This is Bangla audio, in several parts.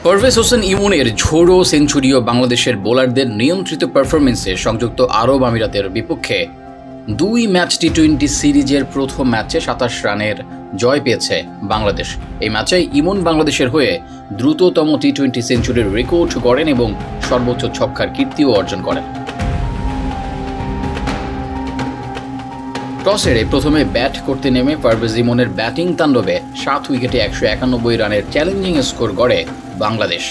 পারভেজ হোসেন ইমনের ঝোড়ো সেঞ্চুরি ও বাংলাদেশের বোলারদের নিয়ন্ত্রিত পারফরমেন্সে সংযুক্ত আরব আমিরাতের বিপক্ষে 2 ম্যাচ টি-20 সিরিজের প্রথম ম্যাচে 27 রানের জয় পেয়েছে বাংলাদেশ। এই ম্যাচে ইমন বাংলাদেশের হয়ে দ্রুততম টি-20 সেঞ্চুরির রেকর্ড গড়েন এবং সর্বোচ্চ ছক্কার কীর্তিও অর্জন করেন। টস হেরে প্রথমে ব্যাট করতে নেমে পারভেজ ইমনের ব্যাটিং তাণ্ডবে 7 উইকেটে 191 রানের চ্যালেঞ্জিং স্কোর গড়ে বাংলাদেশ।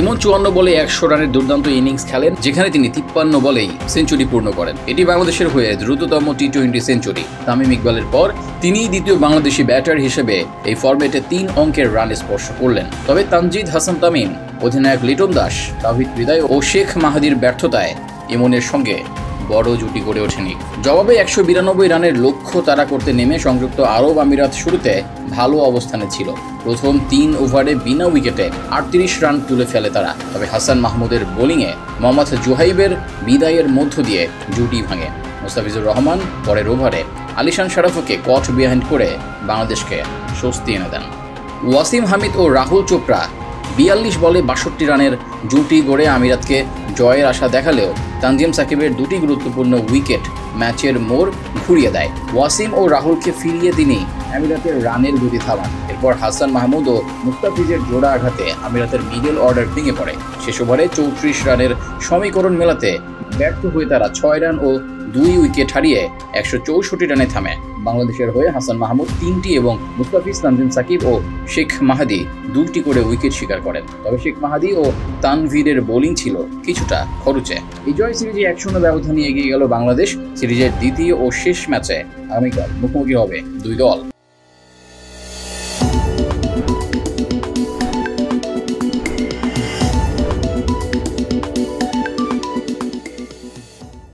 ইমন 54 বলে 100 রানের দুর্দান্ত ইনিংস খেলেন, যেখানে তিনি 53 বলেই সেঞ্চুরি পূর্ণ করেন। এটি বাংলাদেশের হয়ে দ্রুততম টি-20 সেঞ্চুরি। তামিম ইকবালের পর তিনিই দ্বিতীয় বাংলাদেশি ব্যাটার হিসেবে এই ফরম্যাটে 3 অঙ্কের রান স্পর্শ করলেন। তবে তানজিদ হাসান তামিম, অধিনায়ক লিটন দাস, তাওহিদ হৃদয় ও শেখ মাহাদির ব্যর্থতায় ইমনের সঙ্গে বড় জুটি গড়ে ওঠেনি। জবাবে 192 রানের লক্ষ্য তাড়া করতে নেমে সংযুক্ত আরব আমিরাত শুরুতে ভালো অবস্থানে ছিল। প্রথম 3 ওভারে বিনা উইকেটে 38 রান তুলে ফেলে তারা। তবে হাসান মাহমুদের বোলিংয়ে মোহাম্মদ জুহাইবের বিদায়ের মধ্য দিয়ে জুটি ভাঙে। মুস্তাফিজুর রহমান পরের ওভারে আলিশান শারাফকে কট বিহাইন্ড করে বাংলাদেশকে স্বস্তি এনে দেন। ওয়াসিম হামিদ ও রাহুল চোপড়া 42 বলে 62 রানের জুটি গড়ে আমিরাতকে জয়ের আশা দেখালেও তানজিম সাকিবের 2টি গুরুত্বপূর্ণ উইকেট ম্যাচের মোড় ঘুরিয়ে দেয়। ওয়াসিম ও রাহুলকে ফিরিয়ে তিনি আমিরাতের রানের গতি থামান। এরপর হাসান মাহমুদ ও মুস্তাফিজের জোড়া আঘাতে আমিরাতের মিডল অর্ডার ভেঙে পড়ে। শেষ ওভারে 34 রানের সমীকরণ মেলাতে ব্যর্থ হয়ে তারা 6 রান ও 2 উইকেট হারিয়ে 164 রানে থামে। বাংলাদেশের হয়ে হাসান মাহমুদ 3টি এবং মুস্তাফিজ, তানজিম সাকিব ও শেখ মাহাদি 2টি করে উইকেট শিকার করেন। তবে শেখ মাহাদি ও তানভীরের বোলিং ছিল কিছুটা খরুচে। এই জয় সিরিজে 1-0 ব্যবধানে এগিয়ে গেল বাংলাদেশ। সিরিজের দ্বিতীয় ও শেষ ম্যাচে আগামীকাল মুখোমুখি হবে 2 দল।